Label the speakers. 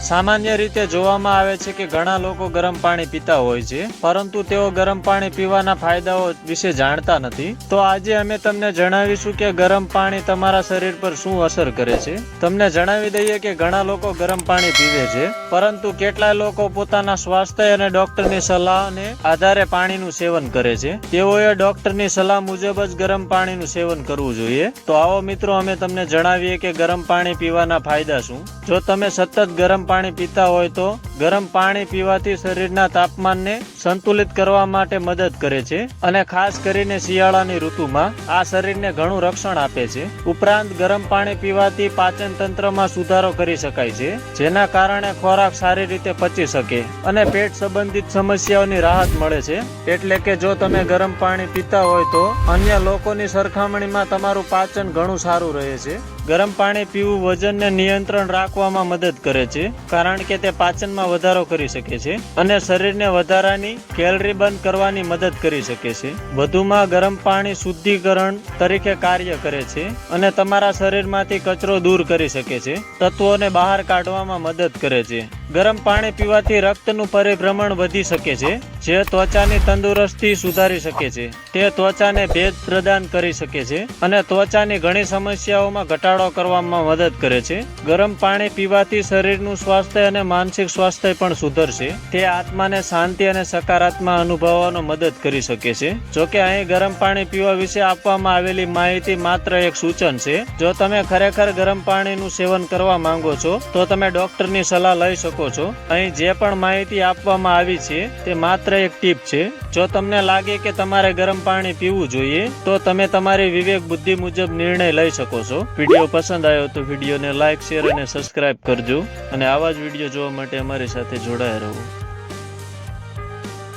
Speaker 1: સામાન્ય રીતે જોવામાં આવે છે કે ઘણા લોકો ગરમ પાણી પીતા હોય છે, પરંતુ તેઓ ગરમ પાણી પીવાના ફાયદાઓ વિશે જાણતા નથી. તો આજે અમે તમને જણાવીશું કે ગરમ પાણી તમારા શરીર પર શું અસર કરે છે. તમને જણાવી દઈએ કે ઘણા લોકો ગરમ પાણી પીવે છે, પરંતુ કેટલાય લોકો પોતાના સ્વાસ્થ્ય અને ડોક્ટરની સલાહને આધારે પાણીનું સેવન કરે છે. તેઓએ ડોક્ટરની સલાહ મુજબ જ ગરમ પાણીનું સેવન કરવું જોઈએ. તો આવો મિત્રો, અમે તમને જણાવીએ કે ગરમ પાણી પીવાના ફાયદા શું. જો તમે સતત ગરમ પાણી પીતા હોય તો ગરમ પાણી પીવાથી શરીરના તાપમાનને સંતુલિત કરવા માટે મદદ કરે છે, અને ખાસ કરીને શિયાળાની ઋતુમાં આ શરીરને ઘણું રક્ષણ આપે છે. ઉપરાંત ગરમ પાણી પીવાથી પાચન તંત્રમાં સુધારો કરી શકાય છે, જેના કારણે ખોરાક સારી રીતે પચી શકે અને પેટ સંબંધિત સમસ્યાઓની રાહત મળે છે. એટલે કે જો તમે ગરમ પાણી પીતા હોય તો અન્ય લોકોની સરખામણીમાં તમારું પાચન ઘણું સારું રહે છે. ગરમ પાણી પીવું વજનને નિયંત્રણ રાખવામાં મદદ કરે છે, કારણ કે તે પાચનમાં વધારો કરી શકે છે અને શરીરને વધારાની કેલરી બર્ન કરવાની મદદ કરી શકે છે. વધુમાં ગરમ પાણી શુદ્ધિકરણ તરીકે કાર્ય કરે છે અને તમારા શરીરમાંથી કચરો દૂર કરી શકે છે, તત્વોને બહાર કાઢવામાં મદદ કરે છે. ગરમ પાણી પીવાથી રક્તનું પરિભ્રમણ વધી શકે છે, જે ત્વચાની તંદુરસ્તી સુધારી શકે છે. તે ત્વચાને ભેજ પ્રદાન કરી શકે છે અને ત્વચાની ઘણી સમસ્યાઓમાં ઘટાડો કરવામાં મદદ કરે છે. ગરમ પાણી પીવાથી શરીરનું સ્વાસ્થ્ય અને માનસિક સ્વાસ્થ્ય પણ સુધરશે. તે આત્માને શાંતિ અને સકારાત્મક અનુભવવાનો મદદ કરી શકે છે. જોકે અહીં ગરમ પાણી પીવા વિશે આપવામાં આવેલી માહિતી માત્ર એક સૂચન છે. જો તમે ખરેખર ગરમ પાણીનું સેવન કરવા માંગો છો તો તમે ડોક્ટરની સલાહ લઈ શકો છો. અહીં જે પણ માહિતી આપવામાં આવી છે તે માત્ર એક ટીપ છે. જો તમને લાગે કે તમારે ગરમ પાણી પીવું જોઈએ તો તમે તમારી વિવેક બુદ્ધિ મુજબ નિર્ણય લઈ શકો છો. વિડીયો પસંદ આવ્યો તો વિડીયોને લાઇક, શેર અને સબસ્ક્રાઇબ કરજો, અને આવા જ વિડીયો જોવા માટે અમારી સાથે જોડાયા રહો.